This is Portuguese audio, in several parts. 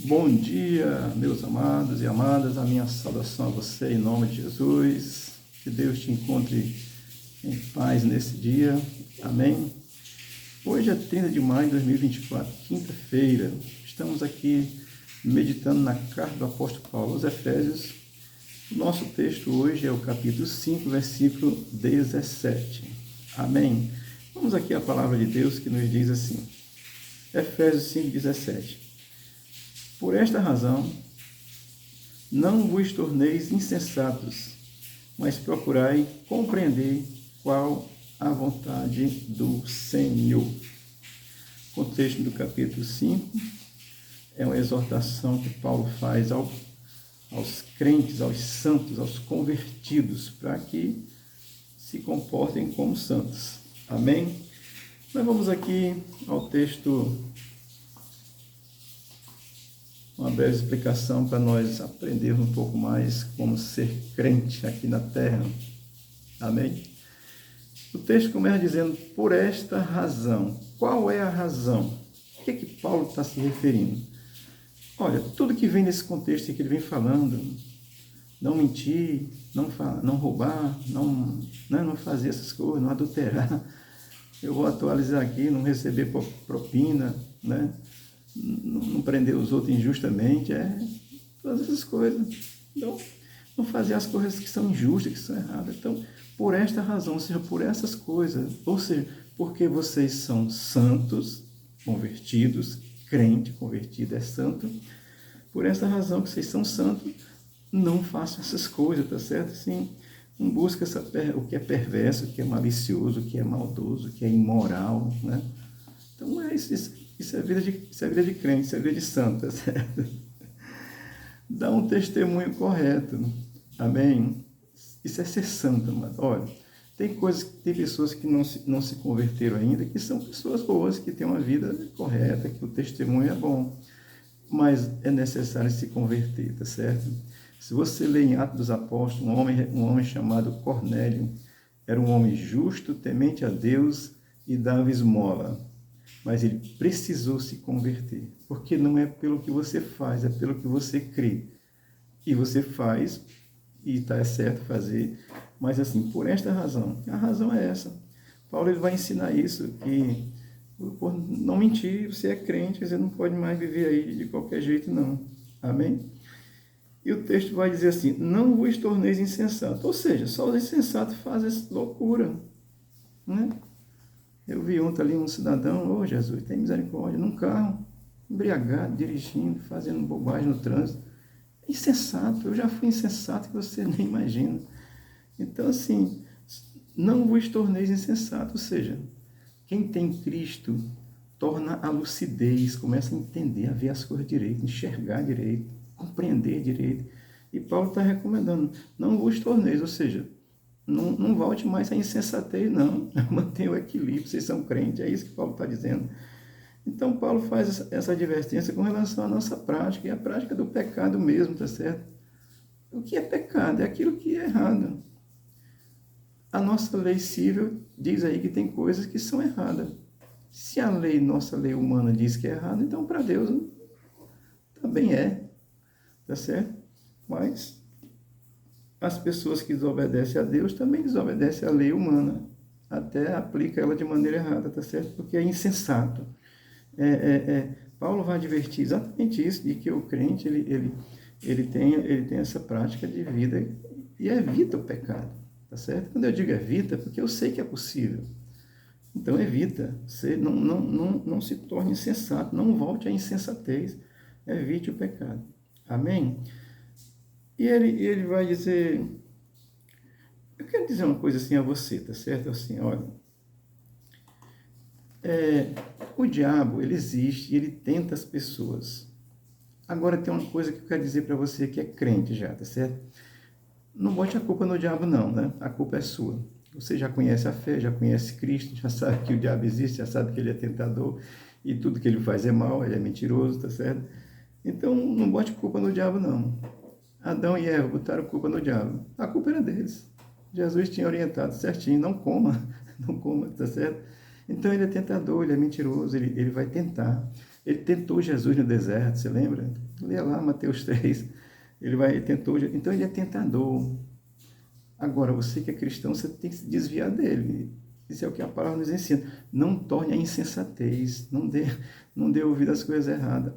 Bom dia, meus amados e amadas, a minha saudação a você em nome de Jesus, que Deus te encontre em paz nesse dia, amém? Hoje é 30 de maio de 2024, quinta-feira, estamos aqui meditando na carta do apóstolo Paulo aos Efésios. O nosso texto hoje é o capítulo 5, versículo 17, amém? Vamos aqui à palavra de Deus que nos diz assim, Efésios 5, 17. Por esta razão, não vos torneis insensatos, mas procurai compreender qual a vontade do Senhor. O contexto do capítulo 5 é uma exortação que Paulo faz aos crentes, aos santos, aos convertidos, para que se comportem como santos. Amém? Mas vamos aqui ao texto, uma breve explicação para nós aprendermos um pouco mais como ser crente aqui na terra. Amém? O texto começa dizendo, por esta razão. Qual é a razão? O que Paulo está se referindo? Olha, tudo que vem nesse contexto que ele vem falando, não mentir, não roubar, não fazer essas coisas, não adulterar. Eu vou atualizar aqui, não receber propina, né? Não prender os outros injustamente, todas essas coisas. Então, não fazer as coisas que são injustas, que são erradas. Então, por esta razão, ou seja, por essas coisas, ou seja, porque vocês são santos, convertidos, crente convertido é santo, por essa razão que vocês são santos, não façam essas coisas, tá certo? Assim, não busca o que é perverso, o que é malicioso, o que é maldoso, o que é imoral, né? Então, isso é vida de crente, isso é vida de santo, tá certo? Dá um testemunho correto, amém? Isso é ser santo, mano. Olha, tem pessoas que não se converteram ainda, que são pessoas boas, que têm uma vida correta, que o testemunho é bom, mas é necessário se converter, tá certo? Se você lê em Atos dos Apóstolos, um homem chamado Cornélio, era um homem justo, temente a Deus e dava esmola. Mas ele precisou se converter, porque não é pelo que você faz, é pelo que você crê. E você faz, e está certo fazer, mas assim, por esta razão. A razão é essa. Paulo ele vai ensinar isso, que por não mentir, você é crente, você não pode mais viver aí de qualquer jeito, não. Amém? E o texto vai dizer assim, não vos torneis insensatos. Ou seja, só os insensatos fazem essa loucura, né? Eu vi ontem ali um cidadão, Jesus, tem misericórdia, num carro, embriagado, dirigindo, fazendo bobagem no trânsito. Insensato, eu já fui insensato que você nem imagina. Então, assim, não vos torneis insensato, ou seja, quem tem Cristo torna a lucidez, começa a entender, a ver as coisas direito, enxergar direito, compreender direito. E Paulo está recomendando, não vos torneis, ou seja, não volte mais à insensatez, não. Mantenha o equilíbrio, vocês são crentes, é isso que Paulo está dizendo. Então, Paulo faz essa advertência com relação à nossa prática, e a prática do pecado mesmo, tá certo? O que é pecado? É aquilo que é errado. A nossa lei civil diz aí que tem coisas que são erradas. Se a nossa lei humana diz que é errado, então para Deus também é, tá certo? Mas as pessoas que desobedecem a Deus também desobedecem à lei humana, até aplica ela de maneira errada, tá certo? Porque é insensato. Paulo vai advertir exatamente isso, de que o crente ele tem essa prática de vida e evita o pecado, tá certo? Quando eu digo evita, é porque eu sei que é possível. Então evita, você não se torne insensato, não volte à insensatez, evite o pecado. Amém? E ele vai dizer, eu quero dizer uma coisa assim a você, tá certo? Assim, olha, o diabo, ele existe e ele tenta as pessoas. Agora tem uma coisa que eu quero dizer para você que é crente já, tá certo? Não bote a culpa no diabo não, né? A culpa é sua. Você já conhece a fé, já conhece Cristo, já sabe que o diabo existe, já sabe que ele é tentador e tudo que ele faz é mal, ele é mentiroso, tá certo? Então não bote culpa no diabo não. Adão e Eva botaram culpa no diabo. A culpa era deles. Jesus tinha orientado certinho, não coma, tá certo? Então ele é tentador, ele é mentiroso, ele vai tentar. Ele tentou Jesus no deserto, você lembra? Leia lá Mateus 3. Ele tentou, então ele é tentador. Agora, você que é cristão, você tem que se desviar dele. Isso é o que a palavra nos ensina. Não torne a insensatez, não dê ouvido às coisas erradas.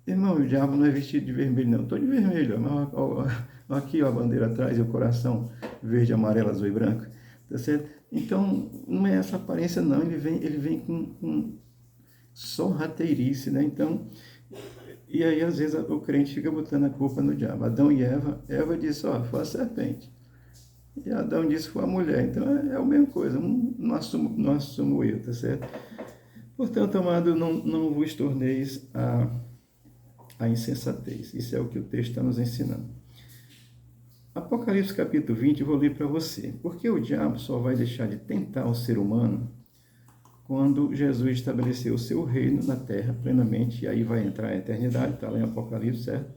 Irmão, o diabo não é vestido de vermelho, não. Estou de vermelho, mas aqui ó, a bandeira atrás e o coração verde, amarelo, azul e branco. Tá certo? Então, não é essa aparência, não. Ele vem com sorrateirice, né? Então, e aí às vezes o crente fica botando a culpa no diabo. Adão e Eva disse, ó, foi a serpente. E Adão disse, foi a mulher. Então, é a mesma coisa. Não assumo eu, tá certo? Portanto, amado, não vos torneis a insensatez. Isso é o que o texto está nos ensinando. Apocalipse capítulo 20, eu vou ler para você. Porque o diabo só vai deixar de tentar o ser humano quando Jesus estabeleceu o seu reino na terra plenamente, e aí vai entrar a eternidade, está lá em Apocalipse, certo?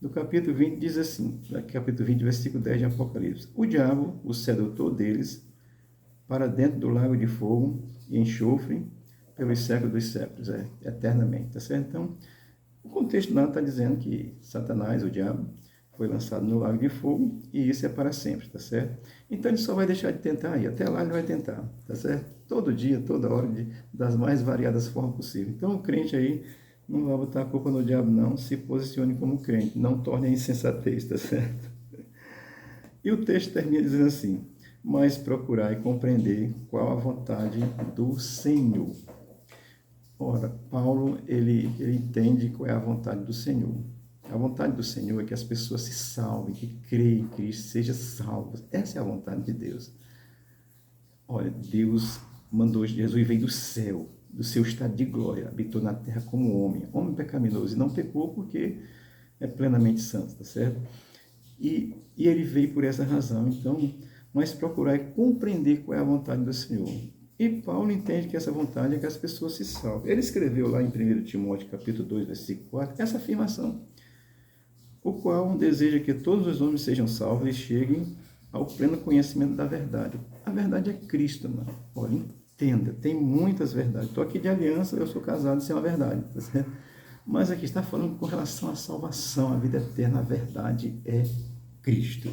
No capítulo 20 diz assim, capítulo 20, versículo 10 de Apocalipse. O diabo, o sedutor deles, para dentro do lago de fogo e enxofre pelos séculos dos séculos, eternamente, tá certo? Então, o contexto lá está dizendo que Satanás, o diabo, foi lançado no lago de fogo e isso é para sempre, tá certo? Então ele só vai deixar de tentar aí, até lá ele vai tentar, tá certo? Todo dia, toda hora, das mais variadas formas possíveis. Então o crente aí não vai botar a culpa no diabo não, se posicione como crente, não torne a insensatez, tá certo? E o texto termina dizendo assim, mas procurai compreender qual a vontade do Senhor. Ora, Paulo, ele entende qual é a vontade do Senhor. A vontade do Senhor é que as pessoas se salvem, que creem em Cristo, sejam salvas. Essa é a vontade de Deus. Olha, Deus mandou Jesus, veio do céu, do seu estado de glória, habitou na terra como homem pecaminoso, e não pecou porque é plenamente santo, tá certo? E ele veio por essa razão. Então, mas procurar compreender qual é a vontade do Senhor. E Paulo entende que essa vontade é que as pessoas se salvem. Ele escreveu lá em 1 Timóteo, capítulo 2, versículo 4, essa afirmação, o qual deseja que todos os homens sejam salvos e cheguem ao pleno conhecimento da verdade. A verdade é Cristo, mano. Olha, entenda, tem muitas verdades. Estou aqui de aliança, eu sou casado sem uma verdade, tá certo? Mas aqui está falando com relação à salvação, à vida eterna, a verdade é Cristo.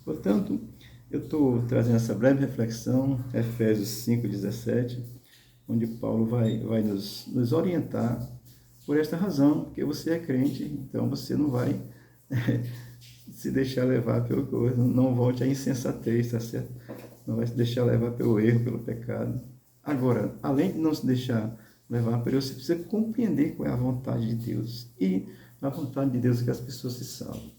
Portanto, eu estou trazendo essa breve reflexão, Efésios 5,17, onde Paulo vai nos orientar por esta razão, porque você é crente, então você não vai se deixar levar pelo coisa, não volte à insensatez, tá certo? Não vai se deixar levar pelo erro, pelo pecado. Agora, além de não se deixar levar por isso, você precisa compreender qual é a vontade de Deus. E a vontade de Deus é que as pessoas se salvem.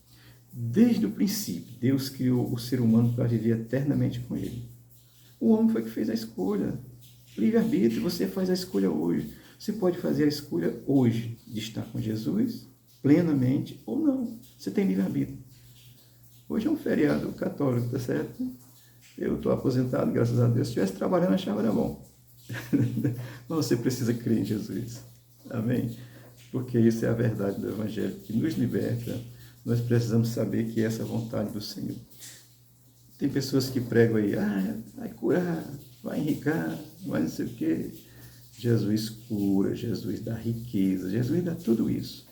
Desde o princípio, Deus criou o ser humano para viver eternamente com ele. O homem foi que fez a escolha. Livre-arbítrio, você faz a escolha hoje. Você pode fazer a escolha hoje de estar com Jesus plenamente ou não. Você tem livre-arbítrio. Hoje é um feriado católico, tá certo? Eu estou aposentado, graças a Deus. Se estivesse trabalhando, achava era bom. Mas você precisa crer em Jesus. Amém? Porque isso é a verdade do Evangelho que nos liberta. Nós precisamos saber que essa é a vontade do Senhor. Tem pessoas que pregam aí, vai curar, vai enricar, vai não sei o quê. Jesus cura, Jesus dá riqueza, Jesus dá tudo isso.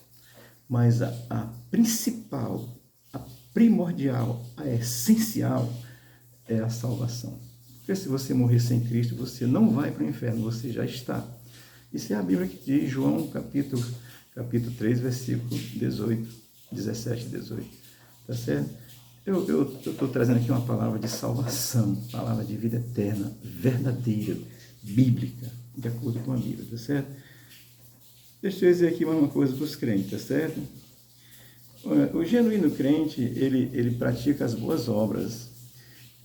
Mas a principal, a primordial, a essencial é a salvação. Porque se você morrer sem Cristo, você não vai para o inferno, você já está. Isso é a Bíblia que diz, João capítulo 3, versículo 17 e 18. Tá certo? Eu estou trazendo aqui uma palavra de salvação, palavra de vida eterna, verdadeira, bíblica, de acordo com a Bíblia, tá certo? Deixa eu dizer aqui uma coisa para os crentes, tá certo? O genuíno crente, ele pratica as boas obras,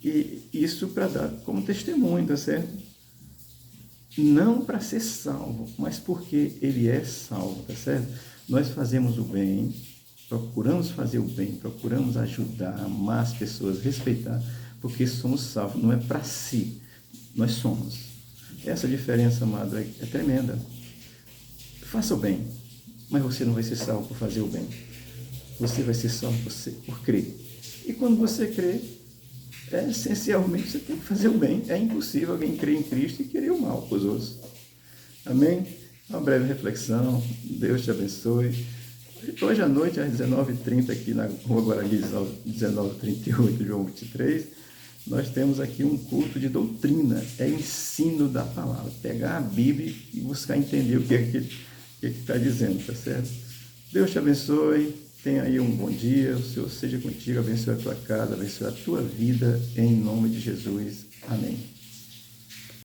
e isso para dar como testemunho, tá certo? Não para ser salvo, mas porque ele é salvo, tá certo? Nós fazemos o bem, procuramos fazer o bem, procuramos ajudar, amar as pessoas, respeitar, porque somos salvos, não é para si, nós somos. Essa diferença, amado, é tremenda. Faça o bem, mas você não vai ser salvo por fazer o bem. Você vai ser salvo por crer. E quando você crê, essencialmente você tem que fazer o bem. É impossível alguém crer em Cristo e querer o mal para os outros. Amém? Uma breve reflexão. Deus te abençoe. Hoje à noite, às 19h30, aqui na Rua Guarani, 1938, João 23, nós temos aqui um culto de doutrina, é ensino da palavra. Pegar a Bíblia e buscar entender o que é que está dizendo, tá certo? Deus te abençoe, tenha aí um bom dia, o Senhor seja contigo, abençoe a tua casa, abençoe a tua vida, em nome de Jesus. Amém.